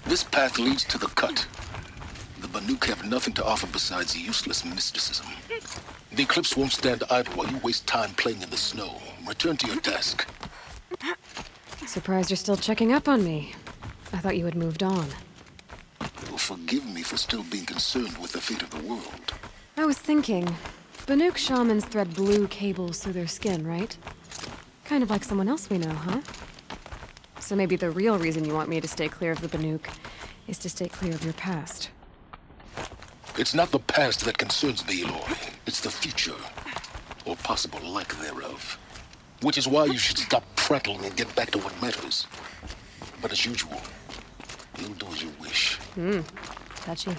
This path leads to the cut. The Banuk have nothing to offer besides useless mysticism. The Eclipse won't stand idle while you waste time playing in the snow. Return to your task. Surprised you're still checking up on me. I thought you had moved on. You'll forgive me for still being concerned with the fate of the world. I was thinking, Banuk shamans thread blue cables through their skin, right? Kind of like someone else we know, huh? So maybe the real reason you want me to stay clear of the Banuk is to stay clear of your past. It's not the past that concerns me, Eloy. It's the future, or possible lack thereof. Which is why you should stop prattling and get back to what matters. But as usual, you'll do as you wish. Touchy.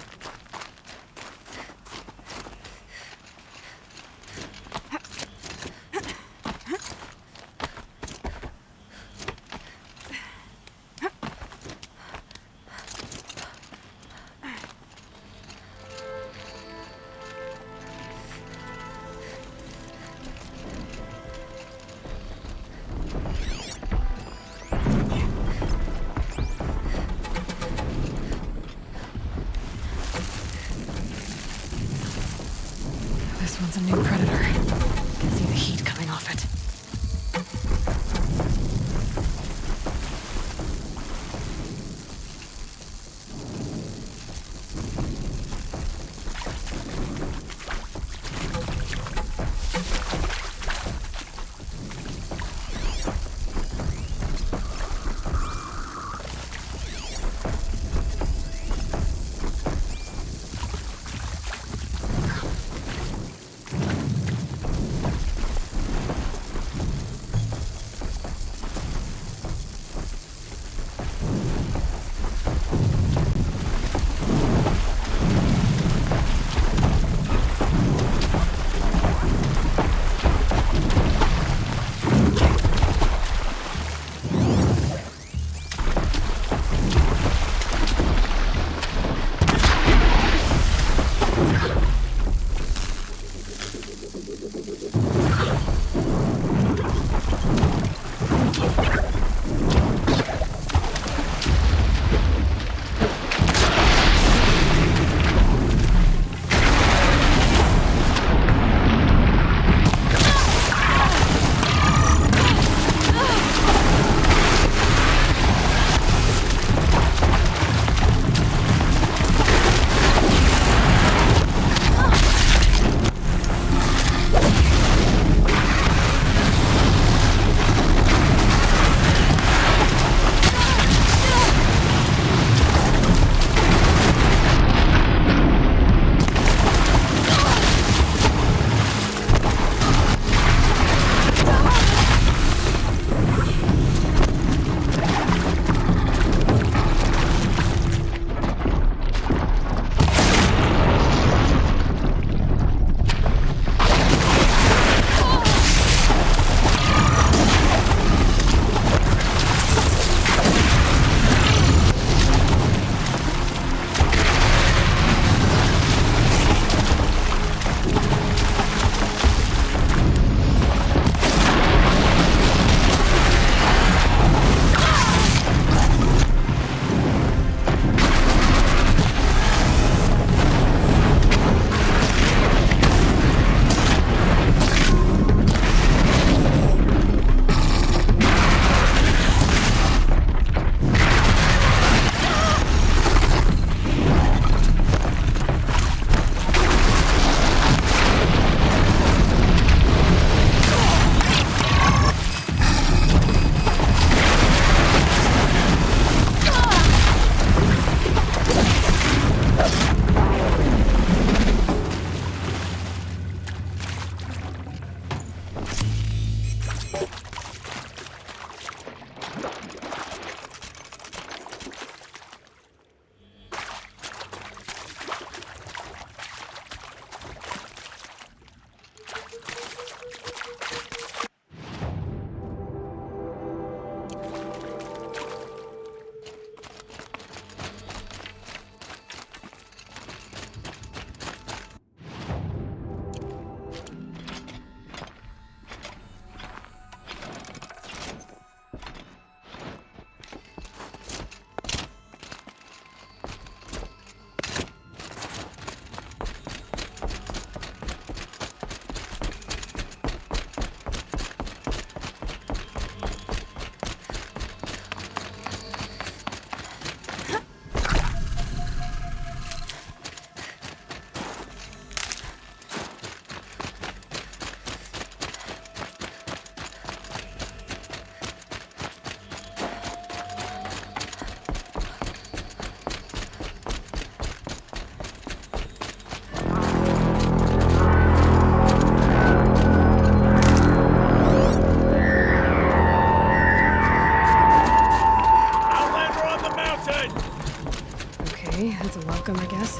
Okay, that's a welcome, I guess.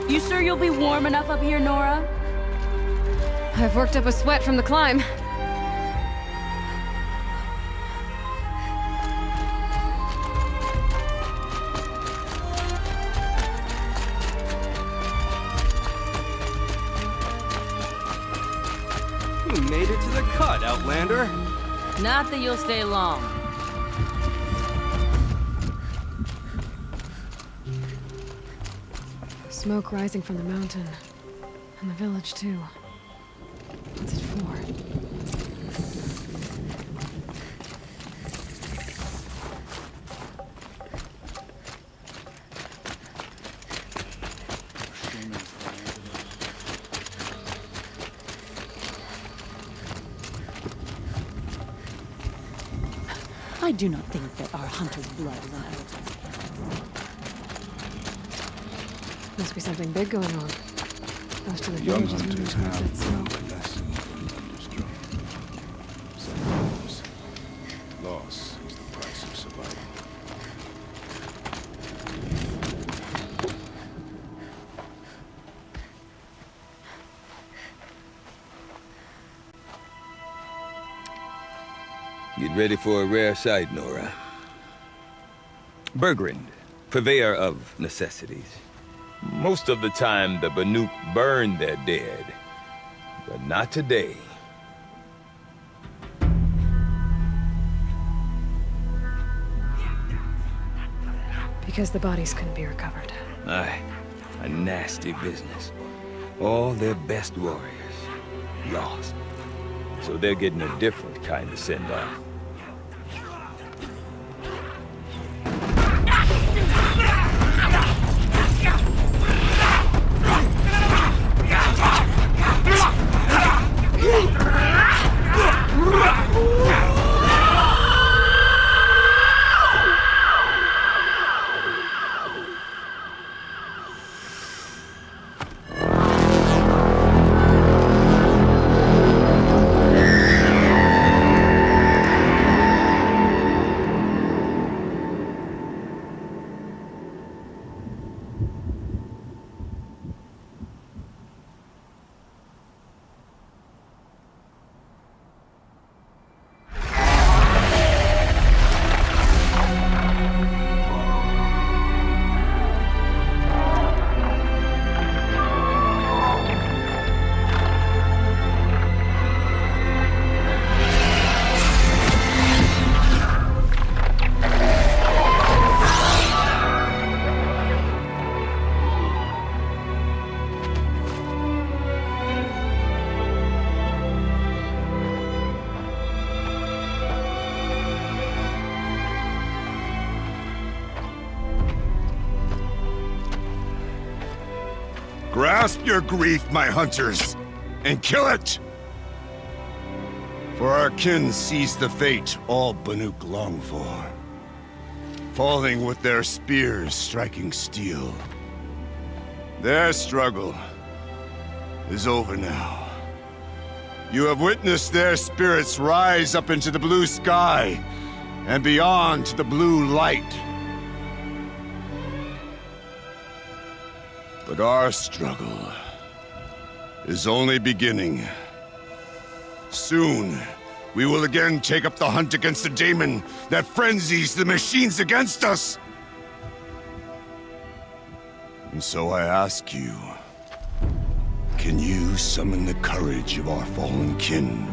You sure you'll be warm enough up here, Nora? I've worked up a sweat from the climb. You made it to the cut, Outlander. Not that you'll stay long. Smoke rising from the mountain. And the village, too. What's it for? I do not think that our hunter's blood is an element. Must be something big going on. Most of the Young village is moving hunters towards that have smoke. learned a lesson from the struggle. Sometimes loss is the price of survival. Get ready for a rare sight, Nora. Bergrand, purveyor of necessities. Most of the time, the Banuk burn their dead. But not today. Because the bodies couldn't be recovered. Aye, a nasty business. All their best warriors lost. So they're getting a different kind of send-off. Grasp your grief, my hunters, and kill it! For our kin sees the fate all Banuk long for. Falling with their spears striking steel. Their struggle is over now. You have witnessed their spirits rise up into the blue sky and beyond to the blue light. But our struggle is only beginning. Soon, we will again take up the hunt against the daemon that frenzies the machines against us. And so I ask you, can you summon the courage of our fallen kin?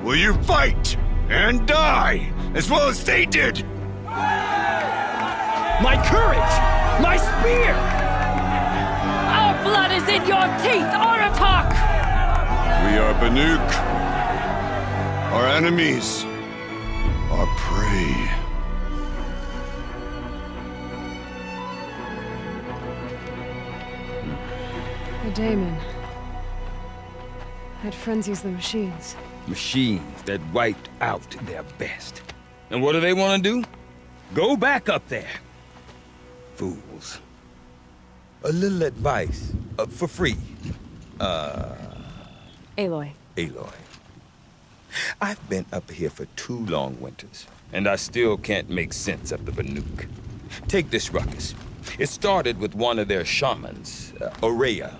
Will you fight and die as well as they did? My courage! My spear! Our blood is in your teeth, Aratak! We are Banuk. Our enemies are prey. The daemon. Had friends use the machines. Machines that wiped out their best. And what do they want to do? Go back up there. Fools. A little advice, for free. Aloy. Aloy. I've been up here for 2 long winters, and I still can't make sense of the Banuk. Take this ruckus. It started with one of their shamans, Aurea,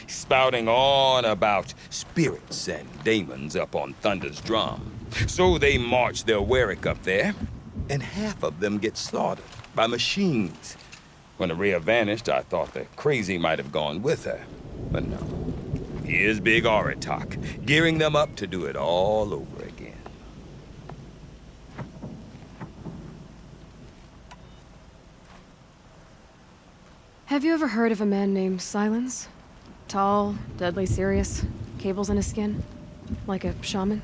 spouting on about spirits and demons up on Thunder's drum. So they march their Warwick up there, and half of them get slaughtered by machines. When Aurea vanished, I thought the crazy might have gone with her, but no. Here's Big Aratak, gearing them up to do it all over again. Have you ever heard of a man named Silence? Tall, deadly serious, cables in his skin? Like a shaman?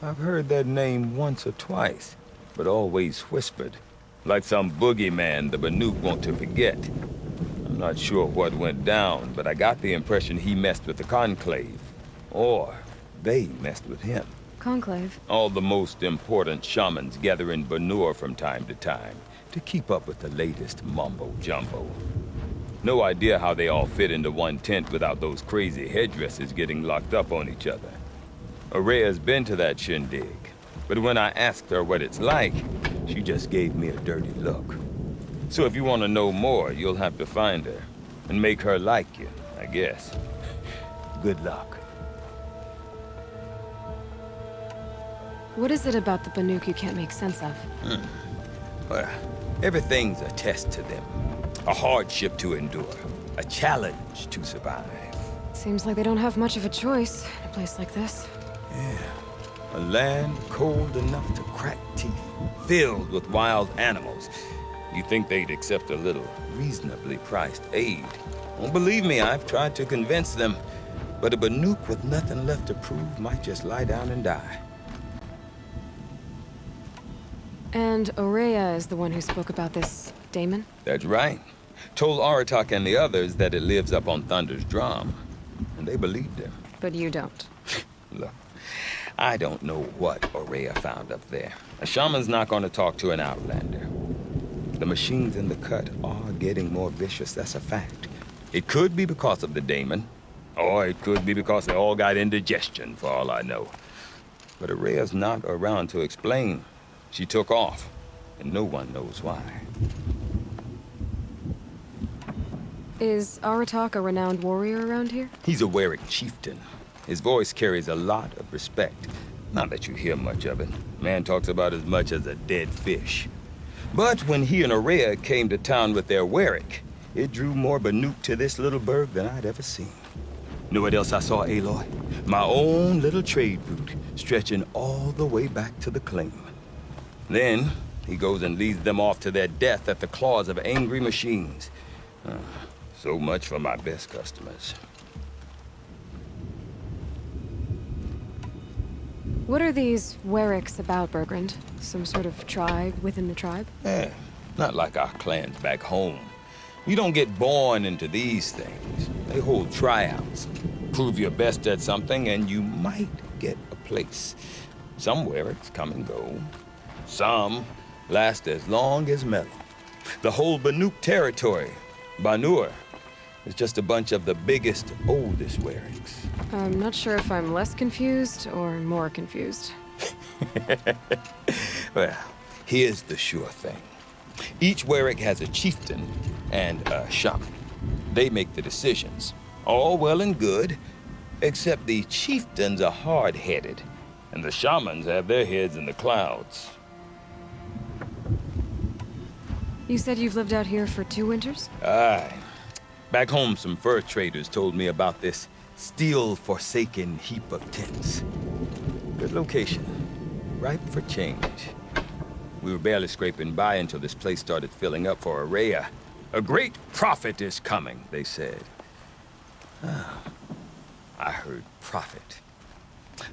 I've heard that name once or twice, but always whispered. Like some boogeyman the Banuk want to forget. I'm not sure what went down, but I got the impression he messed with the Conclave. Or they messed with him. Conclave? All the most important shamans gather in Banur from time to time to keep up with the latest mumbo-jumbo. No idea how they all fit into one tent without those crazy headdresses getting locked up on each other. Aurea's been to that shindig, but when I asked her what it's like, she just gave me a dirty look. So if you want to know more, you'll have to find her and make her like you, I guess. Good luck. What is it about the Banuk you can't make sense of? Well, everything's a test to them. A hardship to endure. A challenge to survive. Seems like they don't have much of a choice in a place like this. Yeah. A land cold enough to crack teeth, filled with wild animals. You'd think they'd accept a little reasonably priced aid. Well, believe me, I've tried to convince them. But a Banuk with nothing left to prove might just lie down and die. And Aurea is the one who spoke about this daemon? That's right. Told Aratak and the others that it lives up on Thunder's drum. And they believed him. But you don't. Look, I don't know what Aurea found up there. A shaman's not going to talk to an outlander. The machines in the cut are getting more vicious, that's a fact. It could be because of the daemon, or it could be because they all got indigestion, for all I know. But Aurea's not around to explain. She took off, and no one knows why. Is Aratak a renowned warrior around here? He's a Warwick chieftain. His voice carries a lot of respect. Not that you hear much of it. Man talks about as much as a dead fish. But when he and Aurea came to town with their Warwick, it drew more Banuk to this little burg than I'd ever seen. Know what else I saw, Aloy? My own little trade route, stretching all the way back to the claim. Then, he goes and leads them off to their death at the claws of angry machines. So much for my best customers. What are these Warwicks about, Bergrand? Some sort of tribe within the tribe? Not like our clans back home. You don't get born into these things. They hold tryouts. Prove your best at something and you might get a place. Some Warwicks come and go. Some last as long as metal. The whole Banuk territory, Banur, is just a bunch of the biggest, oldest Warwicks. I'm not sure if I'm less confused or more confused. Well, here's the sure thing. Each Warwick has a chieftain and a shaman. They make the decisions. All well and good, except the chieftains are hard-headed, and the shamans have their heads in the clouds. You said you've lived out here for 2 winters? Aye. Back home, some fur traders told me about this steel-forsaken heap of tents. Good location. Ripe for change. We were barely scraping by until this place started filling up for Aurea. A great prophet is coming, they said. I heard prophet.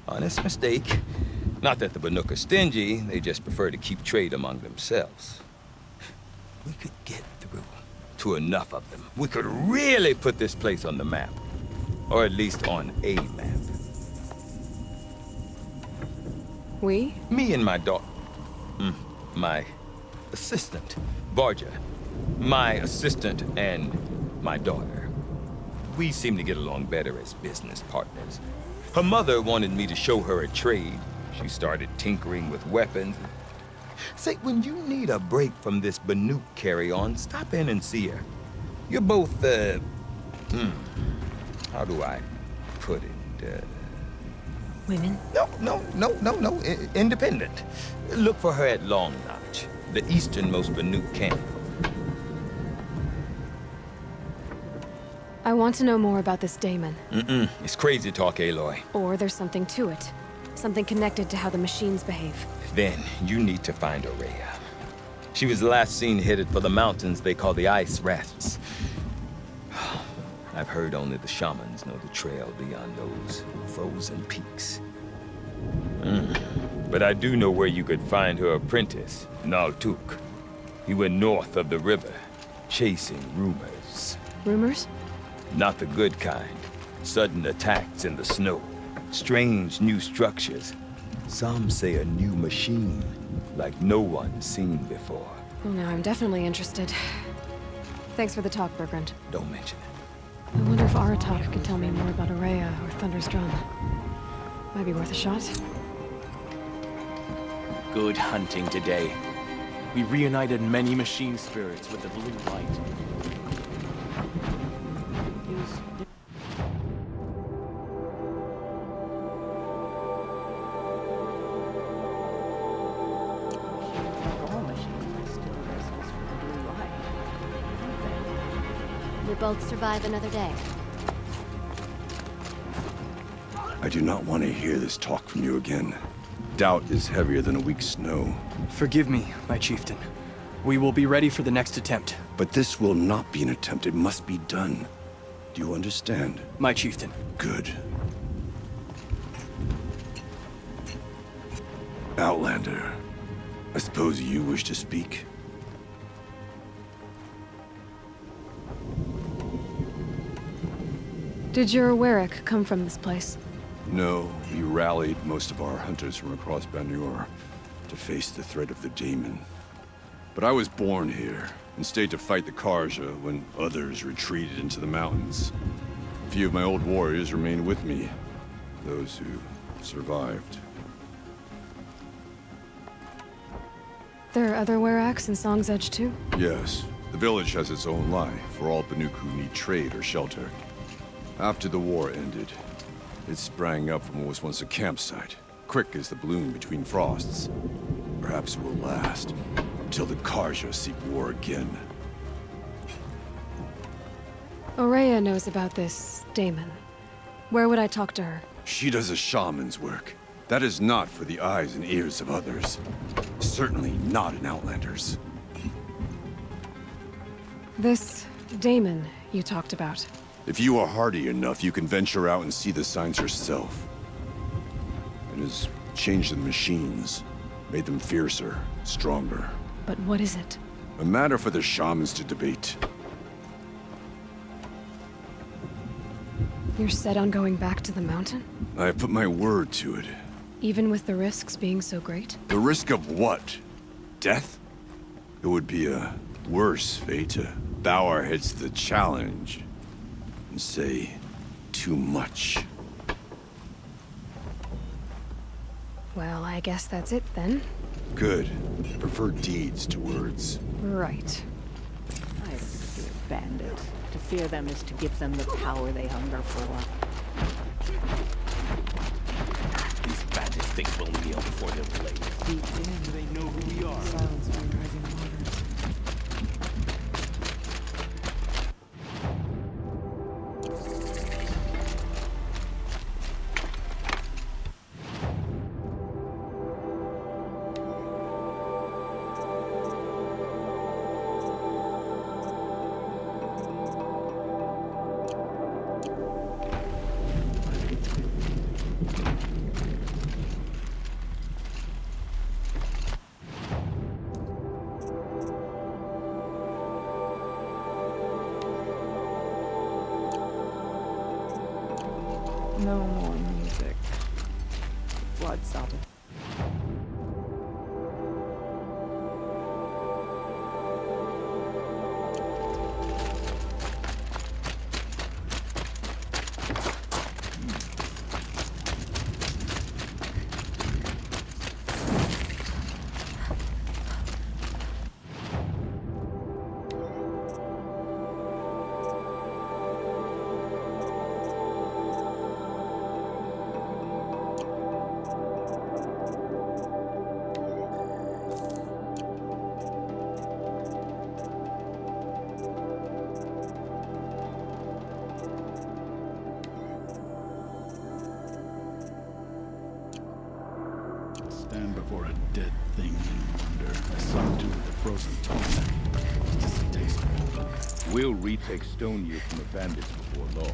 Honest mistake. Not that the Banuk are stingy, they just prefer to keep trade among themselves. We could get through. to enough of them, we could really put this place on the map. Or at least on a map. We? Me and my daughter. My assistant, Borgia. My assistant and my daughter. We seem to get along better as business partners. Her mother wanted me to show her a trade. She started tinkering with weapons. Say, when you need a break from this Banuk carry-on, stop in and see her. You're both, how do I put it? Women? No. Independent. Look for her at Long Notch, the easternmost Banuk camp. I want to know more about this Damon. It's crazy talk, Aloy. Or there's something to it. Something connected to how the machines behave. Then you need to find Aurea. She was last seen headed for the mountains they call the Ice Rafts. I've heard only the shamans know the trail beyond those frozen peaks. But I do know where you could find her apprentice, Naltuk. He went north of the river, chasing rumors. Rumors? Not the good kind. Sudden attacks in the snow. Strange new structures. Some say a new machine, like no one's seen before. Well, now I'm definitely interested. Thanks for the talk, Bergrand. Don't mention it. I wonder if Aratak could tell me more about Aurea or Thunder's Drum. Might be worth a shot. Good hunting today. We reunited many machine spirits with the blue light. We both survive another day. I do not want to hear this talk from you again. Doubt is heavier than a week's snow. Forgive me, my chieftain. We will be ready for the next attempt. But this will not be an attempt. It must be done. Do you understand? My chieftain. Good. Outlander, I suppose you wish to speak? Did your Warwick come from this place? No, we rallied most of our hunters from across Banur to face the threat of the Daemon. But I was born here and stayed to fight the Karja when others retreated into the mountains. A few of my old warriors remained with me, those who survived. There are other Weraks in Song's Edge too? Yes, the village has its own life for all Banuk who need trade or shelter. After the war ended, it sprang up from what was once a campsite, quick as the bloom between frosts. Perhaps it will last, until the Karja seek war again. Aurea knows about this Daemon. Where would I talk to her? She does a shaman's work. That is not for the eyes and ears of others. Certainly not an Outlander's. This Daemon you talked about. If you are hardy enough, you can venture out and see the signs yourself. It has changed the machines, made them fiercer, stronger. But what is it? A matter for the shamans to debate. You're set on going back to the mountain? I have put my word to it. Even with the risks being so great? The risk of what? Death? It would be a worse fate to bow our heads to the challenge and say too much. Well, I guess that's it then. Good. I prefer deeds to words. Right. I fear bandits. To fear them is to give them the power they hunger for. These bandits think we'll kneel before their blade. Deep in, they know who we are. Silence from rising waters. No more music. Blood sobbing. Stand before a dead thing and wonder, as some do with the frozen tongue. Distasteful. We'll retake Stone from the bandits before long.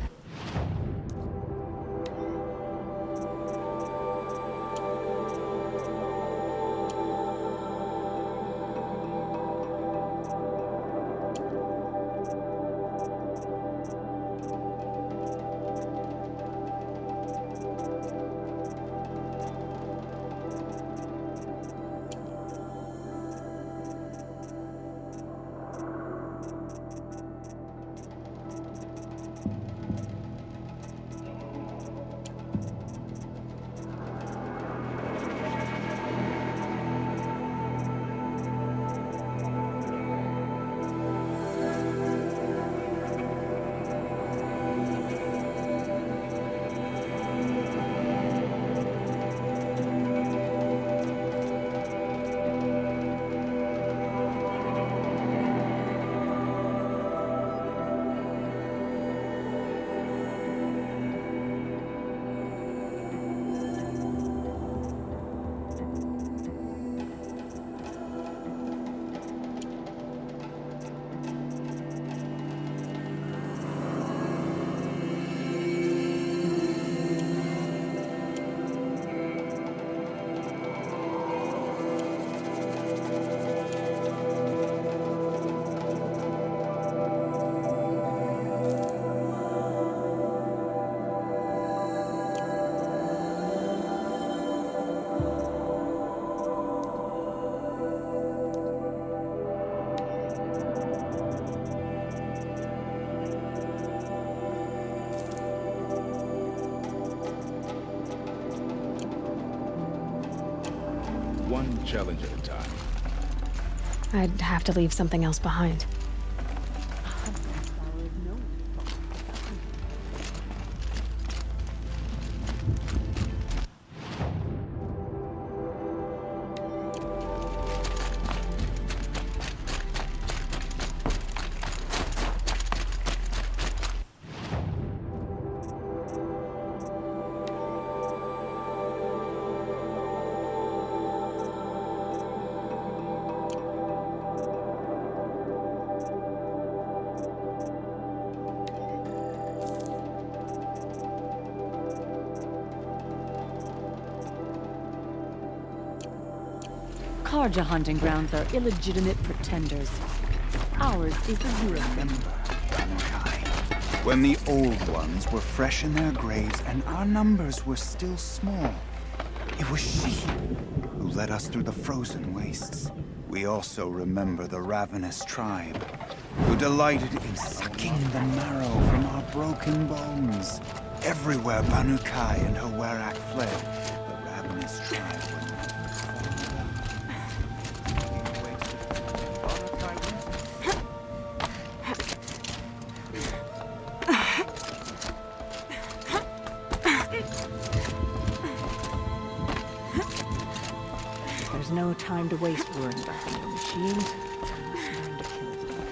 One challenge at a time. I'd have to leave something else behind. Karja hunting grounds are illegitimate pretenders. Ours is the real thing. When the old ones were fresh in their graves and our numbers were still small, it was she who led us through the frozen wastes. We also remember the ravenous tribe, who delighted in sucking the marrow from our broken bones. Everywhere Banukai and Hawerak fled, the ravenous tribe were There's no time to waste worrying about the new machines. We must learn to kill them.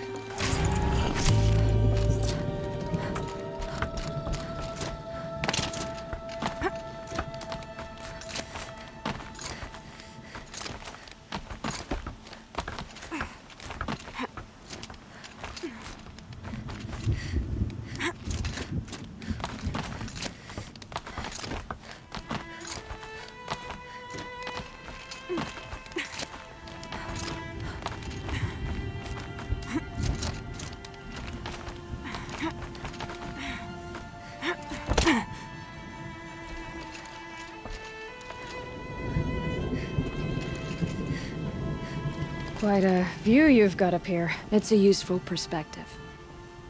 Quite a view you've got up here. It's a useful perspective.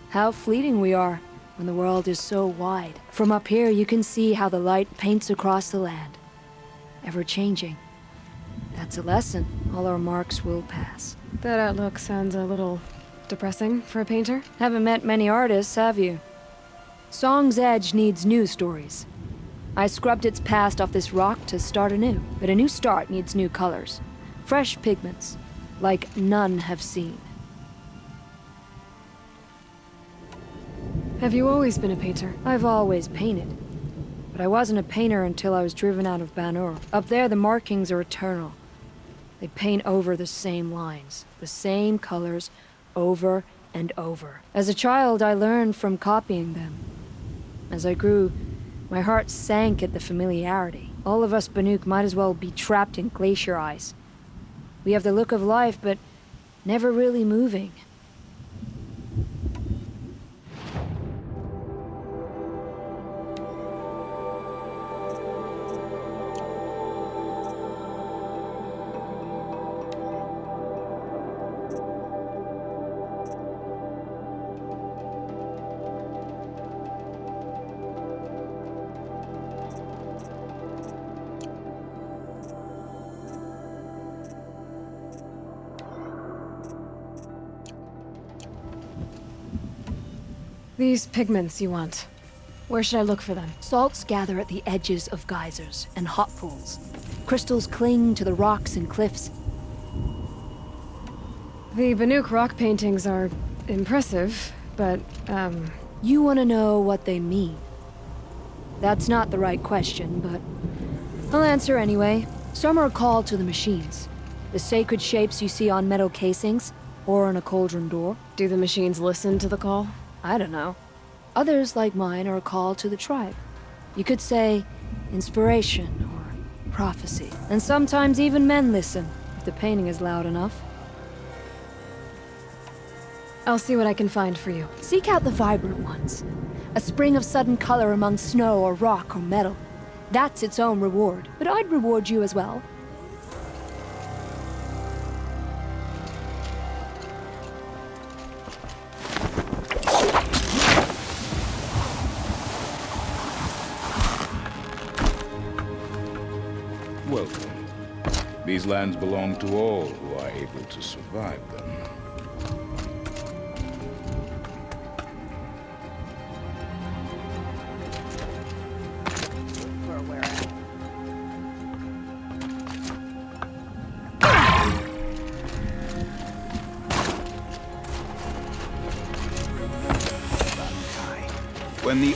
How fleeting we are when the world is so wide. From up here, you can see how the light paints across the land. Ever changing. That's a lesson. All our marks will pass. That outlook sounds a little depressing for a painter. Haven't met many artists, have you? Song's Edge needs new stories. I scrubbed its past off this rock to start anew. But a new start needs new colors. Fresh pigments, like none have seen. Have you always been a painter? I've always painted. But I wasn't a painter until I was driven out of Banur. Up there, the markings are eternal. They paint over the same lines, the same colors, over and over. As a child, I learned from copying them. As I grew, my heart sank at the familiarity. All of us Banuk might as well be trapped in glacier ice. We have the look of life, but never really moving. These pigments you want. Where should I look for them? Salts gather at the edges of geysers and hot pools. Crystals cling to the rocks and cliffs. The Banuk rock paintings are impressive, but, You want to know what they mean. That's not the right question, but I'll answer anyway. Some are called to the machines. The sacred shapes you see on metal casings, or on a cauldron door. Do the machines listen to the call? I don't know. Others, like mine, are a call to the tribe. You could say inspiration or prophecy. And sometimes even men listen, if the painting is loud enough. I'll see what I can find for you. Seek out the vibrant ones. A spring of sudden color among snow or rock or metal. That's its own reward. But I'd reward you as well. Welcome. These lands belong to all who are able to survive them. When the